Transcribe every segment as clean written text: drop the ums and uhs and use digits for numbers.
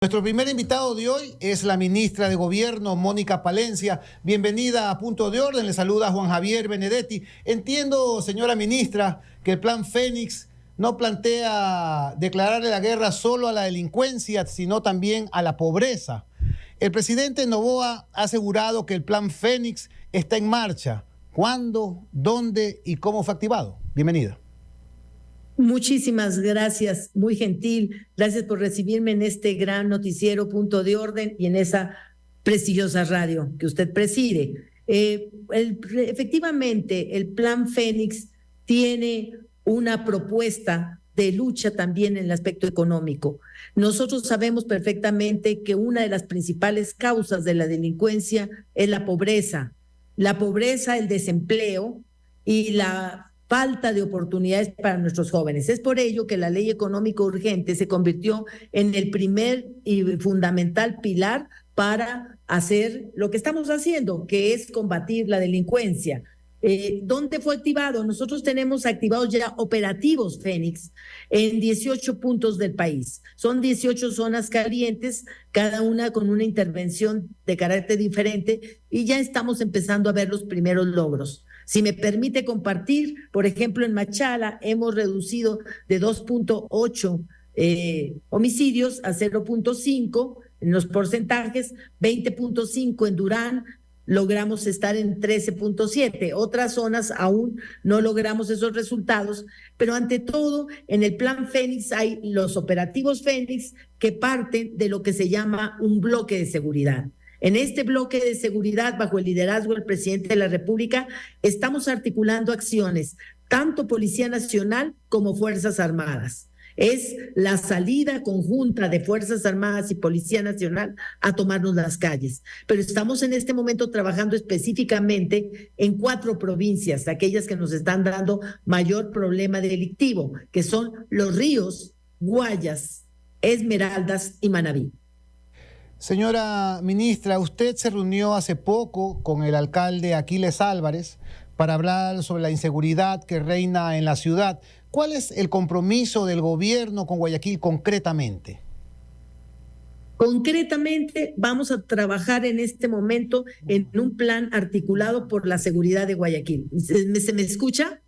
Nuestro primer invitado de hoy es la ministra de Gobierno, Mónica Palencia. Bienvenida a Punto de Orden. Le saluda Juan Javier Benedetti. Entiendo, señora ministra, que el Plan Fénix no plantea declararle la guerra solo a la delincuencia, sino también a la pobreza. El presidente Noboa ha asegurado que el Plan Fénix está en marcha. ¿Cuándo, dónde y cómo fue activado? Bienvenida. Muchísimas gracias, muy gentil. Gracias por recibirme en este gran noticiero Punto de Orden y en esa prestigiosa radio que usted preside. Efectivamente, el Plan Fénix tiene una propuesta de lucha también en el aspecto económico. Nosotros sabemos perfectamente que una de las principales causas de la delincuencia es la pobreza, el desempleo y la falta de oportunidades para nuestros jóvenes. Es por ello que la ley económica urgente se convirtió en el primer y fundamental pilar para hacer lo que estamos haciendo, que es combatir la delincuencia. ¿Dónde fue activado? Nosotros tenemos activados ya operativos Fénix en 18 puntos del país. Son 18 zonas calientes, cada una con una intervención de carácter diferente, y ya estamos empezando a ver los primeros logros. Si me permite compartir, por ejemplo, en Machala hemos reducido de 2.8 homicidios a 0.5 en los porcentajes, 20.5 en Durán, logramos estar en 13.7. Otras zonas aún no logramos esos resultados, pero ante todo, en el Plan Fénix hay los operativos Fénix que parten de lo que se llama un bloque de seguridad. En este bloque de seguridad, bajo el liderazgo del presidente de la República, estamos articulando acciones, tanto Policía Nacional como Fuerzas Armadas. Es la salida conjunta de Fuerzas Armadas y Policía Nacional a tomarnos las calles. Pero estamos en este momento trabajando específicamente en 4 provincias, aquellas que nos están dando mayor problema delictivo, que son Los Ríos, Guayas, Esmeraldas y Manabí. Señora ministra, usted se reunió hace poco con el alcalde Aquiles Álvarez para hablar sobre la inseguridad que reina en la ciudad. ¿Cuál es el compromiso del gobierno con Guayaquil concretamente? Concretamente, vamos a trabajar en este momento en un plan articulado por la seguridad de Guayaquil. ¿Se me escucha?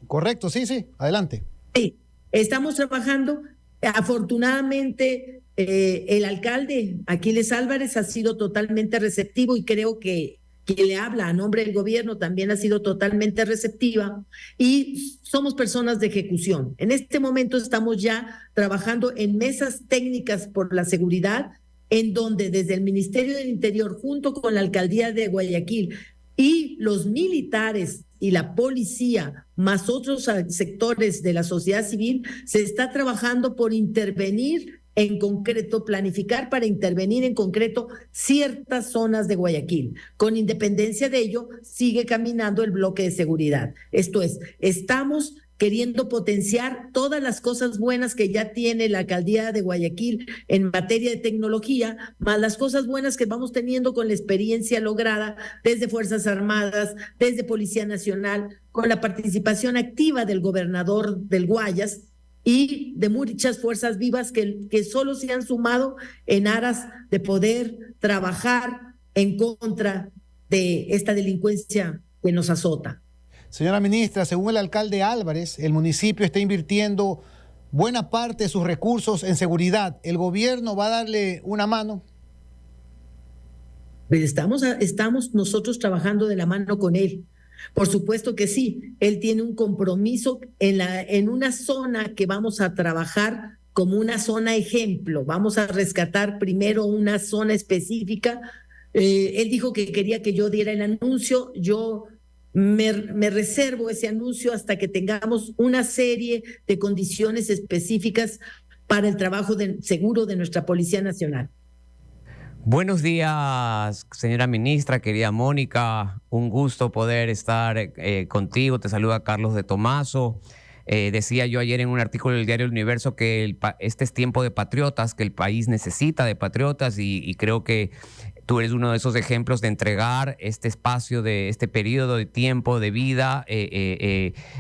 Correcto, sí, adelante. Sí, estamos trabajando. Afortunadamente, el alcalde Aquiles Álvarez ha sido totalmente receptivo y creo que quien le habla a nombre del gobierno también ha sido totalmente receptiva y somos personas de ejecución. En este momento estamos ya trabajando en mesas técnicas por la seguridad, en donde desde el Ministerio del Interior, junto con la Alcaldía de Guayaquil y los militares y la policía, más otros sectores de la sociedad civil, se está trabajando por intervenir en concreto, planificar para intervenir en concreto ciertas zonas de Guayaquil. Con independencia de ello, sigue caminando el bloque de seguridad. Esto es, estamos queriendo potenciar todas las cosas buenas que ya tiene la alcaldía de Guayaquil en materia de tecnología, más las cosas buenas que vamos teniendo con la experiencia lograda desde Fuerzas Armadas, desde Policía Nacional, con la participación activa del gobernador del Guayas y de muchas fuerzas vivas que solo se han sumado en aras de poder trabajar en contra de esta delincuencia que nos azota. Señora ministra, según el alcalde Álvarez, el municipio está invirtiendo buena parte de sus recursos en seguridad. ¿El gobierno va a darle una mano? Estamos nosotros trabajando de la mano con él. Por supuesto que sí, él tiene un compromiso en una zona que vamos a trabajar como una zona ejemplo. Vamos a rescatar primero una zona específica. Él dijo que quería que yo diera el anuncio. Yo me reservo ese anuncio hasta que tengamos una serie de condiciones específicas para el trabajo seguro de nuestra Policía Nacional. Buenos días, señora ministra, querida Mónica. Un gusto poder estar contigo. Te saluda Carlos de Tomaso. Decía yo ayer en un artículo del diario El Universo que este es tiempo de patriotas, que el país necesita de patriotas y creo que tú eres uno de esos ejemplos de entregar este espacio, de este periodo de tiempo, de vida,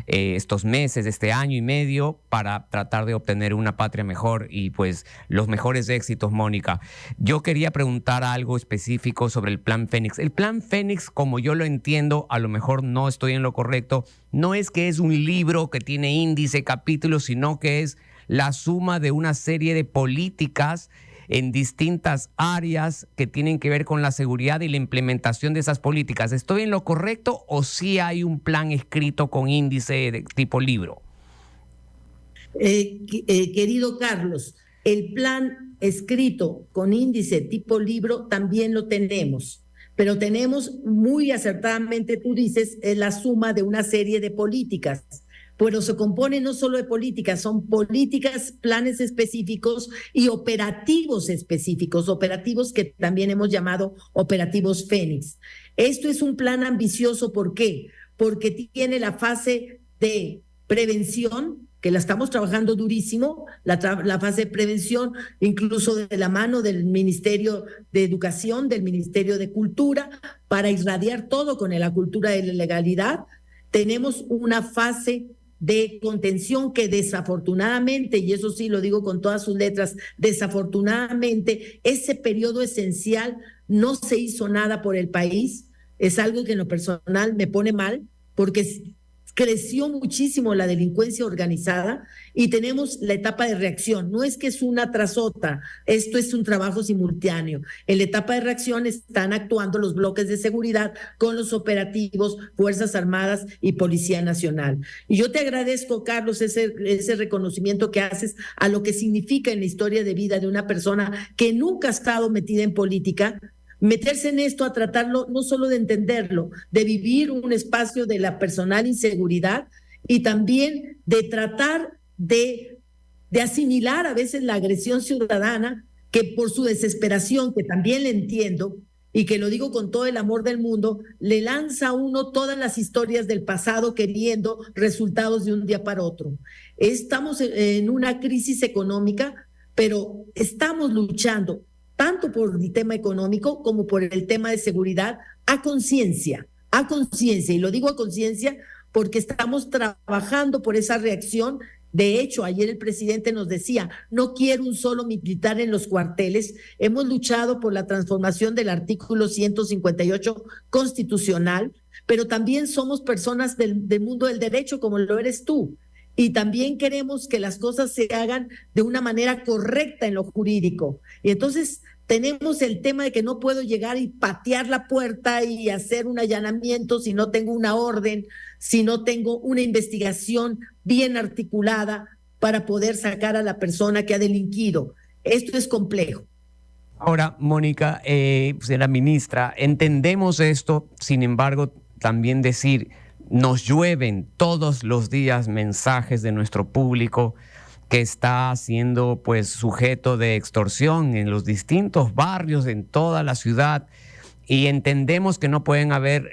estos meses, este año y medio, para tratar de obtener una patria mejor y pues los mejores éxitos, Mónica. Yo quería preguntar algo específico sobre el Plan Fénix. El Plan Fénix, como yo lo entiendo, a lo mejor no estoy en lo correcto, no es que es un libro que tiene índice, capítulos, sino que es la suma de una serie de políticas en distintas áreas que tienen que ver con la seguridad y la implementación de esas políticas. ¿Estoy en lo correcto o sí hay un plan escrito con índice de tipo libro? Querido Carlos, el plan escrito con índice tipo libro también lo tenemos, pero tenemos muy acertadamente, tú dices, la suma de una serie de políticas. Pero se compone no solo de políticas, son políticas, planes específicos y operativos específicos, operativos que también hemos llamado operativos Fénix. Esto es un plan ambicioso, ¿por qué? Porque tiene la fase de prevención, que la estamos trabajando durísimo, la fase de prevención, incluso de la mano del Ministerio de Educación, del Ministerio de Cultura, para irradiar todo con la cultura de la legalidad. Tenemos una fase de contención que desafortunadamente, y eso sí lo digo con todas sus letras, desafortunadamente ese periodo esencial no se hizo nada por el país. Es algo que en lo personal me pone mal, porque creció muchísimo la delincuencia organizada y tenemos la etapa de reacción. No es que es una tras otra, esto es un trabajo simultáneo. En la etapa de reacción están actuando los bloques de seguridad con los operativos, Fuerzas Armadas y Policía Nacional. Y yo te agradezco, Carlos, ese reconocimiento que haces a lo que significa en la historia de vida de una persona que nunca ha estado metida en política, meterse en esto, a tratarlo, no solo de entenderlo, de vivir un espacio de la personal inseguridad y también de tratar de asimilar a veces la agresión ciudadana, que por su desesperación, que también le entiendo, y que lo digo con todo el amor del mundo, le lanza a uno todas las historias del pasado queriendo resultados de un día para otro. Estamos en una crisis económica, pero estamos luchando tanto por el tema económico como por el tema de seguridad, a conciencia, y lo digo a conciencia porque estamos trabajando por esa reacción. De hecho, ayer el presidente nos decía, no quiero un solo militar en los cuarteles. Hemos luchado por la transformación del artículo 158 constitucional, pero también somos personas del mundo del derecho, como lo eres tú. Y también queremos que las cosas se hagan de una manera correcta en lo jurídico. Y entonces tenemos el tema de que no puedo llegar y patear la puerta y hacer un allanamiento si no tengo una orden, si no tengo una investigación bien articulada para poder sacar a la persona que ha delinquido. Esto es complejo. Ahora, Mónica, señora ministra, entendemos esto, sin embargo, también decir, nos llueven todos los días mensajes de nuestro público que está siendo pues sujeto de extorsión en los distintos barrios, en toda la ciudad, y entendemos que no pueden haber,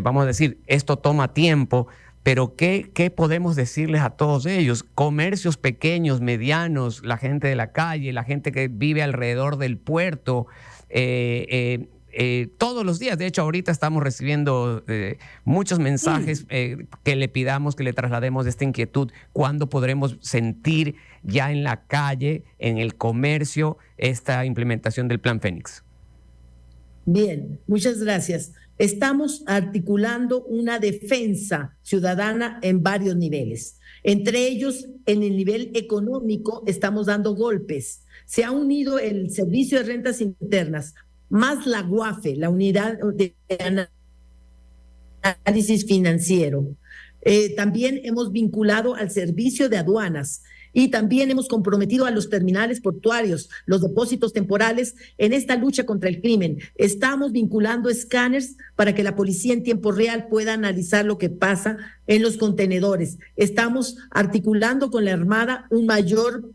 vamos a decir, esto toma tiempo, pero ¿qué podemos decirles a todos ellos? Comercios pequeños, medianos, la gente de la calle, la gente que vive alrededor del puerto, todos los días. De hecho, ahorita estamos recibiendo muchos mensajes que le pidamos, que le traslademos esta inquietud. ¿Cuándo podremos sentir ya en la calle, en el comercio, esta implementación del Plan Fénix? Bien, muchas gracias. Estamos articulando una defensa ciudadana en varios niveles. Entre ellos, en el nivel económico, estamos dando golpes. Se ha unido el Servicio de Rentas Internas, más la UAFE, la Unidad de Análisis Financiero. También hemos vinculado al Servicio de Aduanas y también hemos comprometido a los terminales portuarios, los depósitos temporales en esta lucha contra el crimen. Estamos vinculando escáneres para que la policía en tiempo real pueda analizar lo que pasa en los contenedores. Estamos articulando con la Armada un mayor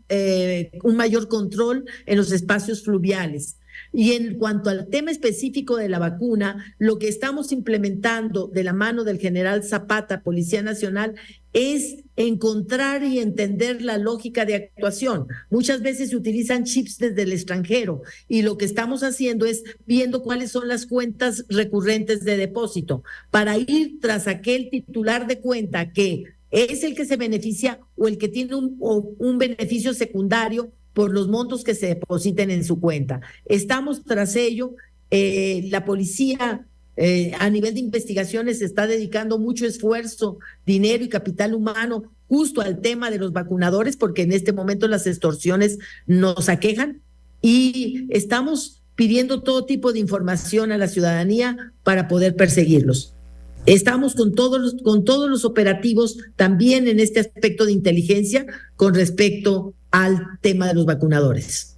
control en los espacios fluviales. Y en cuanto al tema específico de la vacuna, lo que estamos implementando de la mano del general Zapata, Policía Nacional, es encontrar y entender la lógica de actuación. Muchas veces se utilizan chips desde el extranjero y lo que estamos haciendo es viendo cuáles son las cuentas recurrentes de depósito para ir tras aquel titular de cuenta que es el que se beneficia o el que tiene un beneficio secundario por los montos que se depositen en su cuenta. Estamos tras ello. La policía a nivel de investigaciones está dedicando mucho esfuerzo, dinero y capital humano justo al tema de los vacunadores, porque en este momento las extorsiones nos aquejan y estamos pidiendo todo tipo de información a la ciudadanía para poder perseguirlos. Estamos con todos los operativos también en este aspecto de inteligencia con respecto al tema de los vacunadores.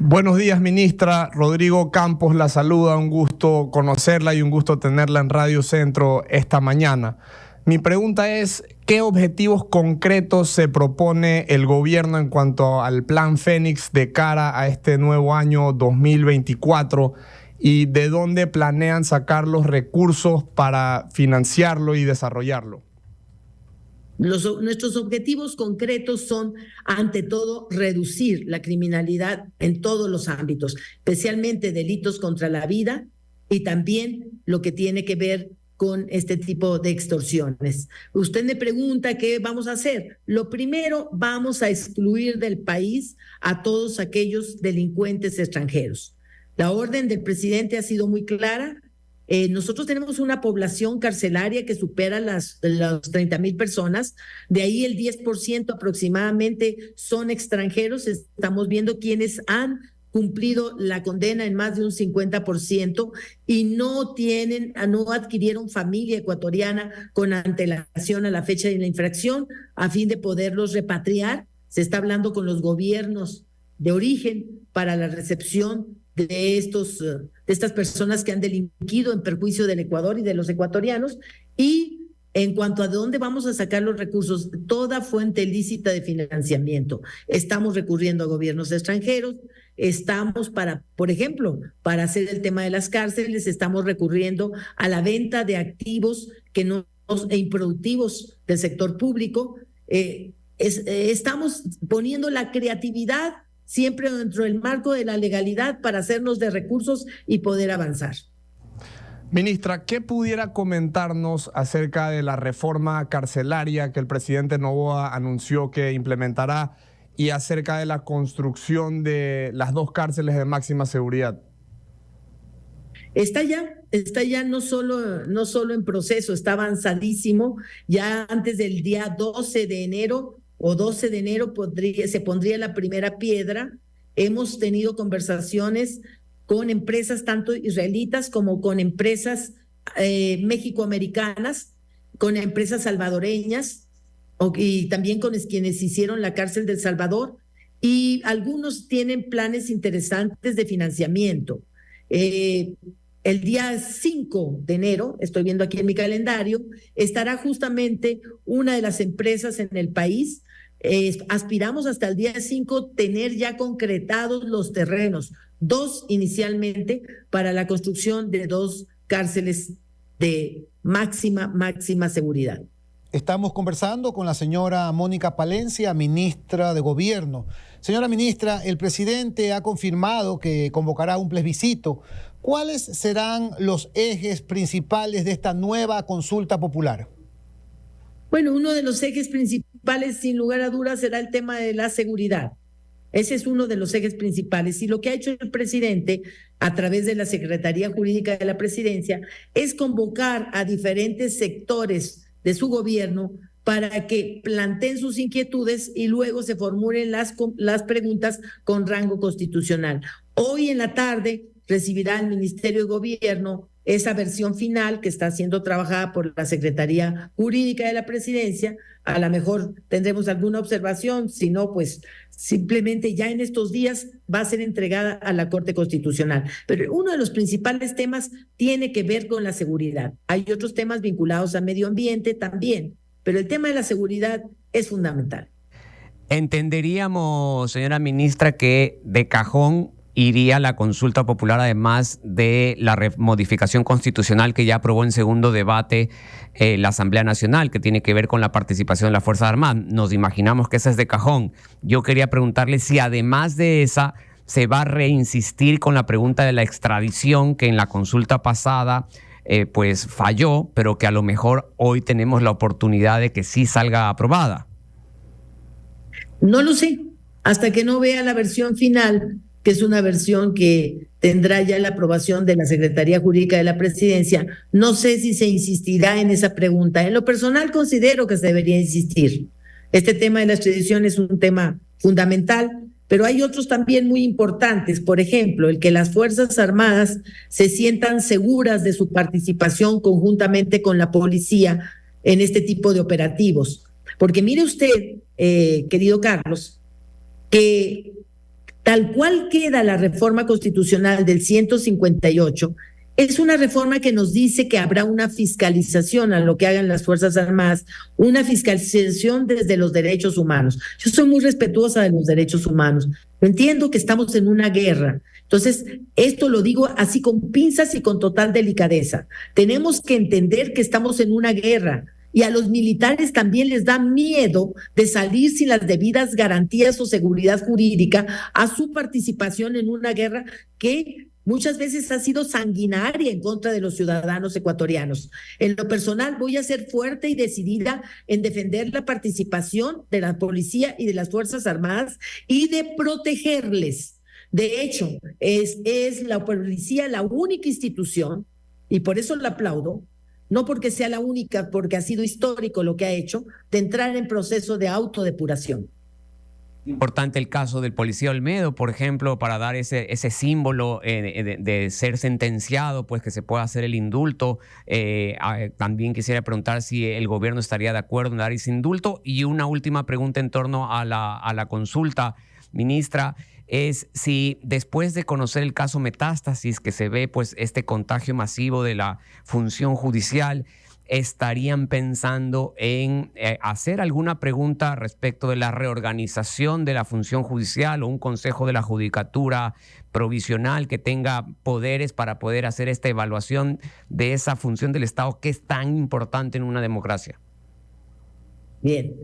Buenos días, ministra. Rodrigo Campos la saluda. Un gusto conocerla y un gusto tenerla en Radio Centro esta mañana. Mi pregunta es, ¿qué objetivos concretos se propone el gobierno en cuanto al Plan Fénix de cara a este nuevo año 2024? ¿Y de dónde planean sacar los recursos para financiarlo y desarrollarlo? Nuestros objetivos concretos son, ante todo, reducir la criminalidad en todos los ámbitos, especialmente delitos contra la vida y también lo que tiene que ver con este tipo de extorsiones. Usted me pregunta qué vamos a hacer. Lo primero, vamos a excluir del país a todos aquellos delincuentes extranjeros. La orden del presidente ha sido muy clara. Nosotros tenemos una población carcelaria que supera las 30,000 personas, de ahí el 10% aproximadamente son extranjeros. Estamos viendo quienes han cumplido la condena en más de un 50% y no adquirieron familia ecuatoriana con antelación a la fecha de la infracción a fin de poderlos repatriar. Se está hablando con los gobiernos de origen para la recepción de estas personas que han delinquido en perjuicio del Ecuador y de los ecuatorianos. Y en cuanto a dónde vamos a sacar los recursos, toda fuente lícita de financiamiento. Estamos recurriendo a gobiernos extranjeros, estamos por ejemplo, para hacer el tema de las cárceles, estamos recurriendo a la venta de activos improductivos del sector público. Estamos poniendo la creatividad siempre dentro del marco de la legalidad para hacernos de recursos y poder avanzar. Ministra, ¿qué pudiera comentarnos acerca de la reforma carcelaria que el presidente Noboa anunció que implementará y acerca de la construcción de las 2 cárceles de máxima seguridad? Está ya no solo en proceso, está avanzadísimo. Ya antes del día 12 de enero se pondría la primera piedra. Hemos tenido conversaciones con empresas tanto israelitas como con empresas mexicoamericanas, con empresas salvadoreñas y también con quienes hicieron la cárcel de El Salvador, y algunos tienen planes interesantes de financiamiento. El día 5 de enero, estoy viendo aquí en mi calendario, estará justamente una de las empresas en el país. Aspiramos hasta el día 5 tener ya concretados los terrenos, 2 inicialmente, para la construcción de 2 cárceles de máxima seguridad. Estamos conversando con la señora Mónica Palencia, ministra de Gobierno. Señora ministra, el presidente ha confirmado que convocará un plebiscito. ¿Cuáles serán los ejes principales de esta nueva consulta popular? Bueno, uno de los ejes principales, sin lugar a dudas, será el tema de la seguridad. Ese es uno de los ejes principales. Y lo que ha hecho el presidente a través de la Secretaría Jurídica de la Presidencia es convocar a diferentes sectores de su gobierno para que planteen sus inquietudes y luego se formulen las preguntas con rango constitucional. Hoy en la tarde recibirá el Ministerio de Gobierno esa versión final que está siendo trabajada por la Secretaría Jurídica de la Presidencia. A lo mejor tendremos alguna observación, si no, pues simplemente ya en estos días va a ser entregada a la Corte Constitucional. Pero uno de los principales temas tiene que ver con la seguridad. Hay otros temas vinculados al medio ambiente también, pero el tema de la seguridad es fundamental. Entenderíamos, señora ministra, que de cajón iría la consulta popular, además de la modificación constitucional que ya aprobó en segundo debate la Asamblea Nacional, que tiene que ver con la participación de las Fuerzas Armadas. Nos imaginamos que esa es de cajón. Yo quería preguntarle si además de esa se va a reinsistir con la pregunta de la extradición, que en la consulta pasada pues falló, pero que a lo mejor hoy tenemos la oportunidad de que sí salga aprobada. No lo sé, hasta que no vea la versión final, que es una versión que tendrá ya la aprobación de la Secretaría Jurídica de la Presidencia. No sé si se insistirá en esa pregunta. En lo personal considero que se debería insistir. Este tema de la extradición es un tema fundamental, pero hay otros también muy importantes. Por ejemplo, el que las Fuerzas Armadas se sientan seguras de su participación conjuntamente con la policía en este tipo de operativos. Porque mire usted, querido Carlos, que tal cual queda la reforma constitucional del 158, es una reforma que nos dice que habrá una fiscalización a lo que hagan las Fuerzas Armadas, una fiscalización desde los derechos humanos. Yo soy muy respetuosa de los derechos humanos. Entiendo que estamos en una guerra. Entonces, esto lo digo así con pinzas y con total delicadeza. Tenemos que entender que estamos en una guerra. Y a los militares también les da miedo de salir sin las debidas garantías o seguridad jurídica a su participación en una guerra que muchas veces ha sido sanguinaria en contra de los ciudadanos ecuatorianos. En lo personal, voy a ser fuerte y decidida en defender la participación de la policía y de las Fuerzas Armadas y de protegerles. De hecho, es la policía la única institución, y por eso la aplaudo, no porque sea la única, porque ha sido histórico lo que ha hecho, de entrar en proceso de autodepuración. Importante el caso del policía Olmedo, por ejemplo, para dar ese símbolo de ser sentenciado, pues que se pueda hacer el indulto. También quisiera preguntar si el gobierno estaría de acuerdo en dar ese indulto. Y una última pregunta en torno a la consulta, ministra, es si después de conocer el caso Metástasis, que se ve pues este contagio masivo de la función judicial, estarían pensando en hacer alguna pregunta respecto de la reorganización de la función judicial o un consejo de la judicatura provisional que tenga poderes para poder hacer esta evaluación de esa función del Estado que es tan importante en una democracia. Bien.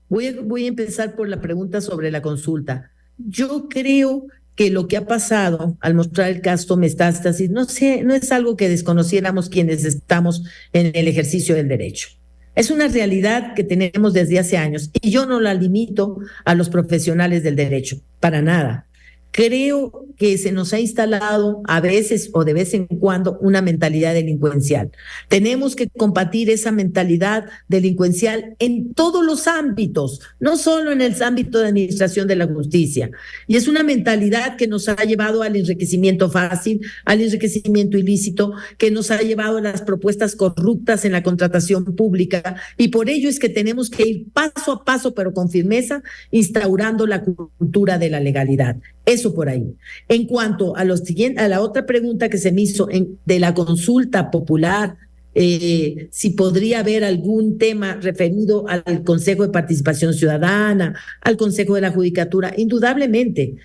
Voy a empezar por la pregunta sobre la consulta. Yo creo que lo que ha pasado al mostrar el caso Metástasis no es algo que desconociéramos quienes estamos en el ejercicio del derecho. Es una realidad que tenemos desde hace años y yo no la limito a los profesionales del derecho, para nada. Creo que se nos ha instalado a veces o de vez en cuando una mentalidad delincuencial. Tenemos que combatir esa mentalidad delincuencial en todos los ámbitos, no solo en el ámbito de administración de la justicia. Y es una mentalidad que nos ha llevado al enriquecimiento fácil, al enriquecimiento ilícito, que nos ha llevado a las propuestas corruptas en la contratación pública. Y por ello es que tenemos que ir paso a paso, pero con firmeza, instaurando la cultura de la legalidad. Eso por ahí. En cuanto a la otra pregunta que se me hizo de la consulta popular, si podría haber algún tema referido al Consejo de Participación Ciudadana, al Consejo de la Judicatura, indudablemente.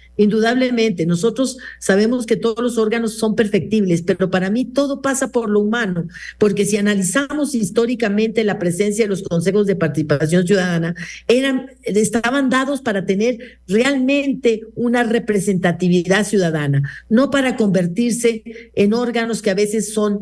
Nosotros sabemos que todos los órganos son perfectibles, pero para mí todo pasa por lo humano, porque si analizamos históricamente la presencia de los consejos de participación ciudadana, estaban dados para tener realmente una representatividad ciudadana, no para convertirse en órganos que a veces son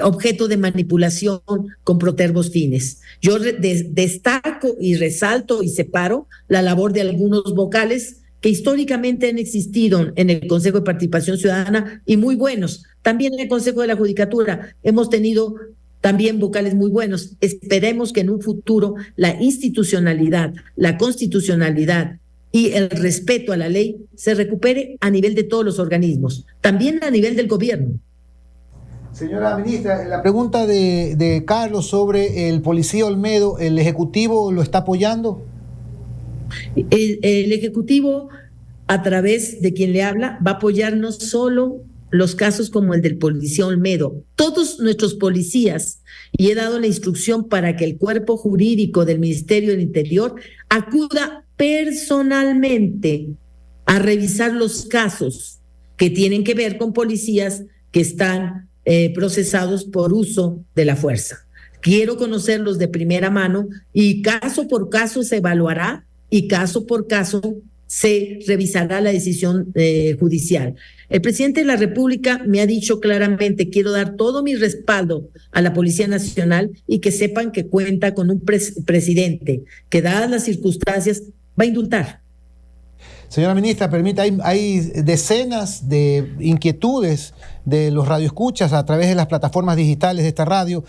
objeto de manipulación con protervos fines. Yo destaco y resalto y separo la labor de algunos vocales que históricamente han existido en el Consejo de Participación Ciudadana y muy buenos. También en el Consejo de la Judicatura hemos tenido también vocales muy buenos. Esperemos que en un futuro la institucionalidad, la constitucionalidad y el respeto a la ley se recupere a nivel de todos los organismos, también a nivel del gobierno. Señora ministra, la pregunta de Carlos sobre el policía Olmedo, ¿el Ejecutivo lo está apoyando? El Ejecutivo, a través de quien le habla, va a apoyar no solo los casos como el del policía Olmedo, todos nuestros policías, y he dado la instrucción para que el cuerpo jurídico del Ministerio del Interior acuda personalmente a revisar los casos que tienen que ver con policías que están procesados por uso de la fuerza. Quiero conocerlos de primera mano y caso por caso se evaluará y caso por caso se revisará la decisión judicial. El presidente de la República me ha dicho claramente, quiero dar todo mi respaldo a la Policía Nacional y que sepan que cuenta con un presidente que, dadas las circunstancias, va a indultar. Señora ministra, permita, hay decenas de inquietudes de los radioescuchas a través de las plataformas digitales de esta radio.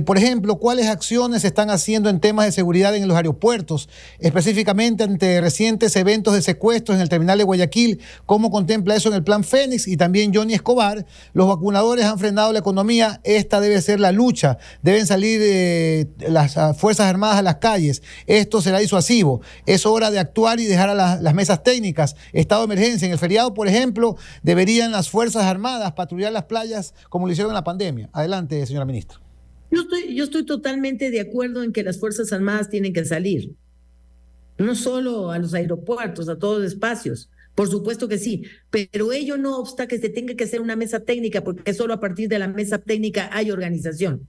Por ejemplo, ¿cuáles acciones se están haciendo en temas de seguridad en los aeropuertos, específicamente ante recientes eventos de secuestros en el terminal de Guayaquil? ¿Cómo contempla eso en el Plan Fénix? Y también Johnny Escobar, los vacunadores han frenado la economía, esta debe ser la lucha, deben salir las Fuerzas Armadas a las calles, esto será disuasivo, es hora de actuar y dejar a las mesas técnicas, estado de emergencia. En el feriado, por ejemplo, deberían las Fuerzas Armadas patrullar las playas como lo hicieron en la pandemia. Adelante, señora ministra. Yo estoy totalmente de acuerdo en que las Fuerzas Armadas tienen que salir, no solo a los aeropuertos, a todos los espacios. Por supuesto que sí, pero ello no obsta que se tenga que hacer una mesa técnica, porque solo a partir de la mesa técnica hay organización.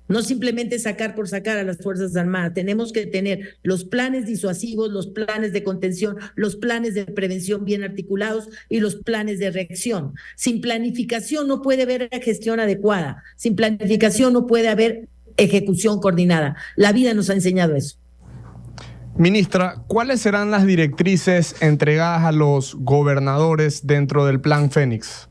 No simplemente sacar por sacar a las Fuerzas Armadas. Tenemos que tener los planes disuasivos, los planes de contención, los planes de prevención bien articulados y los planes de reacción. Sin planificación no puede haber gestión adecuada. Sin planificación no puede haber ejecución coordinada. La vida nos ha enseñado eso. Ministra, ¿cuáles serán las directrices entregadas a los gobernadores dentro del Plan Fénix?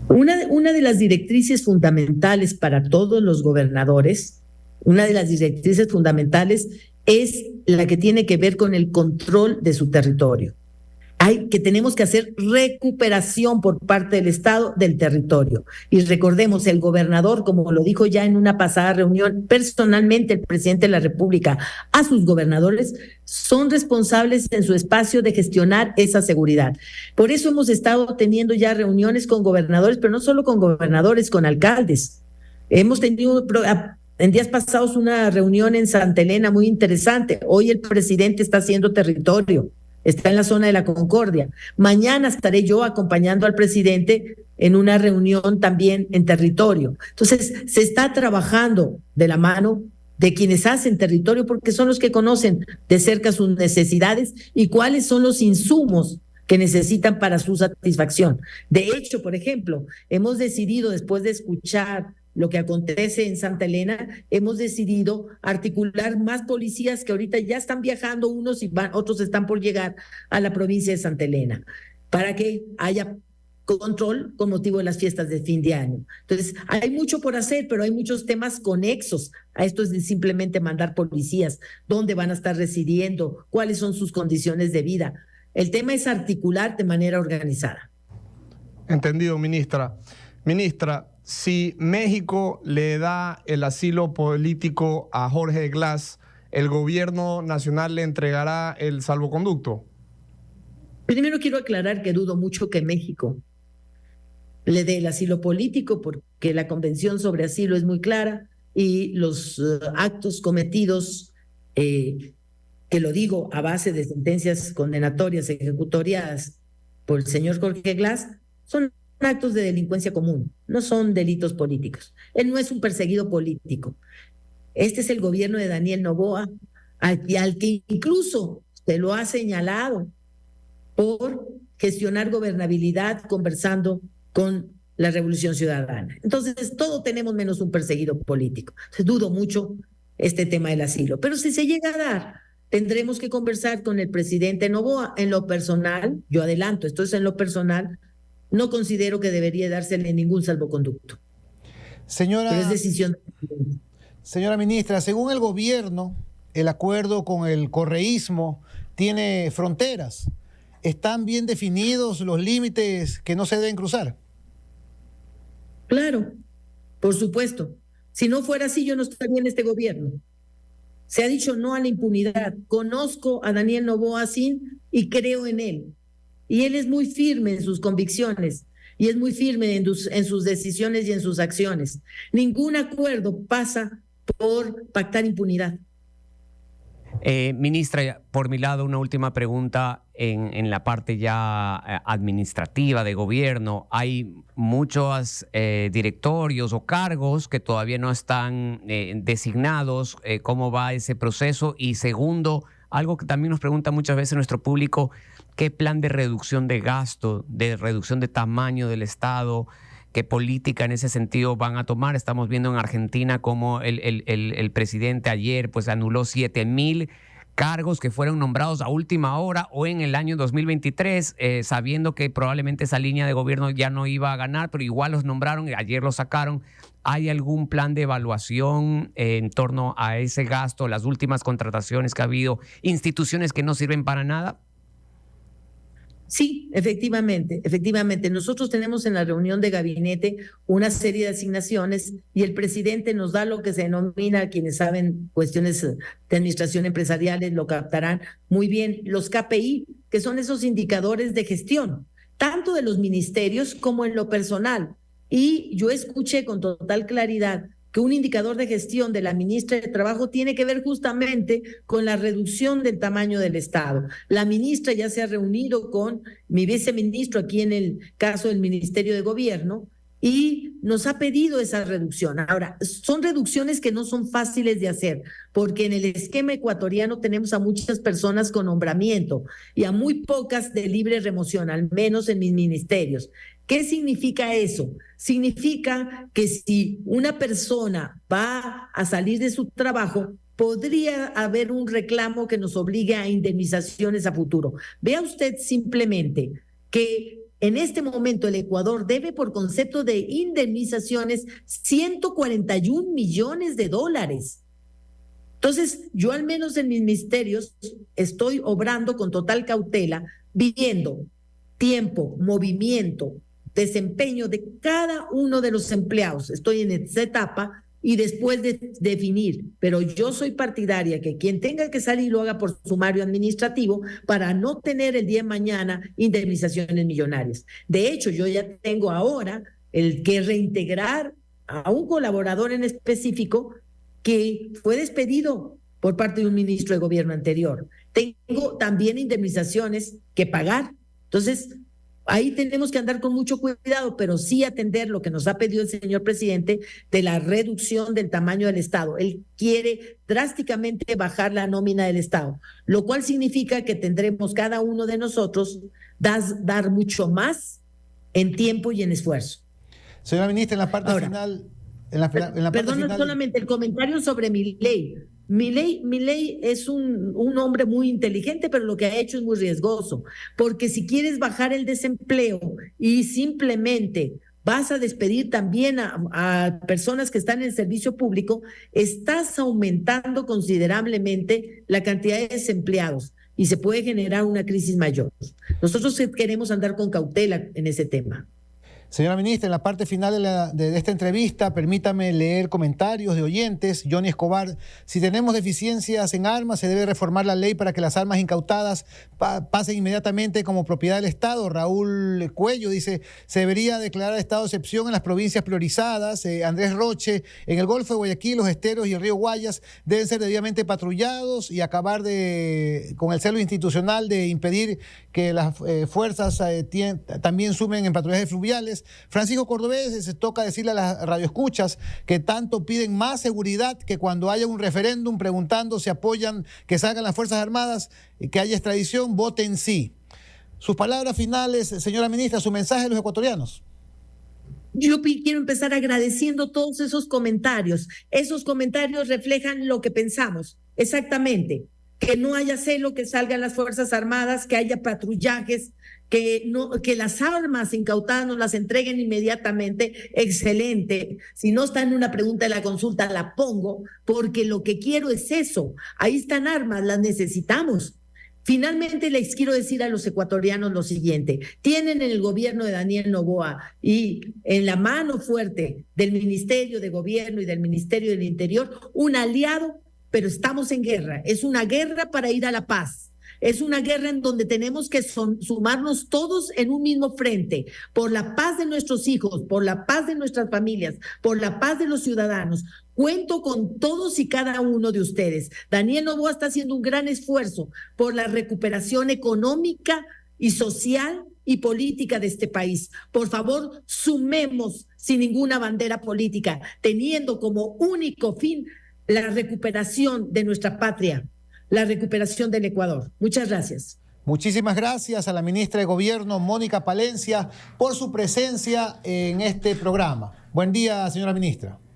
Una de las directrices fundamentales para todos los gobernadores, una de las directrices fundamentales es la que tiene que ver con el control de su territorio. Tenemos que hacer recuperación por parte del Estado del territorio. Y recordemos, el gobernador, como lo dijo ya en una pasada reunión, personalmente el presidente de la República, a sus gobernadores, son responsables en su espacio de gestionar esa seguridad. Por eso hemos estado teniendo ya reuniones con gobernadores, pero no solo con gobernadores, con alcaldes. Hemos tenido en días pasados una reunión en Santa Elena muy interesante. Hoy el presidente está haciendo territorio. Está en la zona de la Concordia. Mañana estaré yo acompañando al presidente en una reunión también en territorio. Entonces, se está trabajando de la mano de quienes hacen territorio, porque son los que conocen de cerca sus necesidades y cuáles son los insumos que necesitan para su satisfacción. De hecho, por ejemplo, hemos decidido, después de escuchar lo que acontece en Santa Elena, hemos decidido articular más policías que ahorita ya están viajando unos y otros están por llegar a la provincia de Santa Elena, para que haya control con motivo de las fiestas de fin de año. Entonces, hay mucho por hacer, pero hay muchos temas conexos a esto, es de simplemente mandar policías, dónde van a estar residiendo, cuáles son sus condiciones de vida. El tema es articular de manera organizada. Entendido, ministra. Ministra, si México le da el asilo político a Jorge Glass, ¿el gobierno nacional le entregará el salvoconducto? Primero quiero aclarar que dudo mucho que México le dé el asilo político, porque la Convención sobre Asilo es muy clara y los actos cometidos, que lo digo a base de sentencias condenatorias ejecutoriadas por el señor Jorge Glass, son actos de delincuencia común, no son delitos políticos. Él no es un perseguido político. Este es el gobierno de Daniel Noboa, al que incluso se lo ha señalado por gestionar gobernabilidad conversando con la Revolución Ciudadana. Entonces, todos tenemos menos un perseguido político. Entonces, dudo mucho este tema del asilo. Pero si se llega a dar, tendremos que conversar con el presidente Noboa. En lo personal, yo adelanto, esto es en lo personal, no considero que debería dársele ningún salvoconducto. Señora, pero es decisión. Señora ministra, según el gobierno, el acuerdo con el correísmo tiene fronteras. ¿Están bien definidos los límites que no se deben cruzar? Claro, por supuesto. Si no fuera así, yo no estaría en este gobierno. Se ha dicho no a la impunidad. Conozco a Daniel Noboa Sin y creo en él. Y él es muy firme en sus convicciones y es muy firme en sus decisiones y en sus acciones. Ningún acuerdo pasa por pactar impunidad. Ministra, por mi lado, una última pregunta en la parte ya administrativa de gobierno. Hay muchos directorios o cargos que todavía no están designados. ¿Cómo va ese proceso? Y segundo, algo que también nos pregunta muchas veces nuestro público, ¿qué plan de reducción de gasto, de reducción de tamaño del Estado, qué política en ese sentido van a tomar? Estamos viendo en Argentina cómo el presidente ayer pues anuló 7,000 cargos que fueron nombrados a última hora o en el año 2023, sabiendo que probablemente esa línea de gobierno ya no iba a ganar, pero igual los nombraron y ayer los sacaron. ¿Hay algún plan de evaluación en torno a ese gasto, las últimas contrataciones que ha habido, instituciones que no sirven para nada? Sí, efectivamente. Nosotros tenemos en la reunión de gabinete una serie de asignaciones y el presidente nos da lo que se denomina, quienes saben cuestiones de administración empresariales lo captarán muy bien, los KPI, que son esos indicadores de gestión, tanto de los ministerios como en lo personal. Y yo escuché con total claridad que un indicador de gestión de la ministra de Trabajo tiene que ver justamente con la reducción del tamaño del Estado. La ministra ya se ha reunido con mi viceministro aquí en el caso del Ministerio de Gobierno y nos ha pedido esa reducción. Ahora, son reducciones que no son fáciles de hacer, porque en el esquema ecuatoriano tenemos a muchas personas con nombramiento y a muy pocas de libre remoción, al menos en mis ministerios. ¿Qué significa eso? Significa que si una persona va a salir de su trabajo, podría haber un reclamo que nos obligue a indemnizaciones a futuro. Vea usted simplemente que en este momento el Ecuador debe por concepto de indemnizaciones 141 millones de dólares. Entonces, yo al menos en mis ministerios estoy obrando con total cautela, viendo tiempo, movimiento, desempeño de cada uno de los empleados. Estoy en esa etapa y después de definir, pero yo soy partidaria que quien tenga que salir lo haga por sumario administrativo para no tener el día de mañana indemnizaciones millonarias. De hecho, yo ya tengo ahora el que reintegrar a un colaborador en específico que fue despedido por parte de un ministro de gobierno anterior. Tengo también indemnizaciones que pagar. Entonces, ahí tenemos que andar con mucho cuidado, pero sí atender lo que nos ha pedido el señor presidente de la reducción del tamaño del Estado. Él quiere drásticamente bajar la nómina del Estado, lo cual significa que tendremos cada uno de nosotros dar mucho más en tiempo y en esfuerzo. Señora ministra, en la parte final... Perdona solamente el comentario sobre mi ley. Mi ley es un hombre muy inteligente, pero lo que ha hecho es muy riesgoso, porque si quieres bajar el desempleo y simplemente vas a despedir también a personas que están en el servicio público, estás aumentando considerablemente la cantidad de desempleados y se puede generar una crisis mayor. Nosotros queremos andar con cautela en ese tema. Señora ministra, en la parte final de esta entrevista, permítame leer comentarios de oyentes. Johnny Escobar: si tenemos deficiencias en armas, se debe reformar la ley para que las armas incautadas pasen inmediatamente como propiedad del Estado. Raúl Cuello dice: se debería declarar estado de excepción en las provincias priorizadas. Andrés Roche: en el Golfo de Guayaquil, los esteros y el río Guayas deben ser debidamente patrullados y acabar con el celo institucional de impedir que las fuerzas también sumen en patrullajes fluviales. Francisco Cordobés: se toca decirle a las radioescuchas que tanto piden más seguridad que cuando haya un referéndum preguntando si apoyan que salgan las Fuerzas Armadas, que haya extradición, voten sí. Sus palabras finales, señora ministra, su mensaje a los ecuatorianos. Yo quiero empezar agradeciendo todos esos comentarios. Esos comentarios reflejan lo que pensamos, exactamente. Que no haya celo, que salgan las Fuerzas Armadas, que haya patrullajes, que las armas incautadas nos las entreguen inmediatamente. Excelente. Si no está en una pregunta de la consulta, la pongo, porque lo que quiero es eso. Ahí están armas, las necesitamos. Finalmente, les quiero decir a los ecuatorianos lo siguiente: tienen en el gobierno de Daniel Noboa y en la mano fuerte del Ministerio de Gobierno y del Ministerio del Interior un aliado, pero estamos en guerra. Es una guerra para ir a la paz. Es una guerra en donde tenemos que sumarnos todos en un mismo frente, por la paz de nuestros hijos, por la paz de nuestras familias, por la paz de los ciudadanos. Cuento con todos y cada uno de ustedes. Daniel Noboa está haciendo un gran esfuerzo por la recuperación económica y social y política de este país. Por favor, sumemos sin ninguna bandera política, teniendo como único fin la recuperación de nuestra patria, la recuperación del Ecuador. Muchas gracias. Muchísimas gracias a la ministra de Gobierno, Mónica Palencia, por su presencia en este programa. Buen día, señora ministra.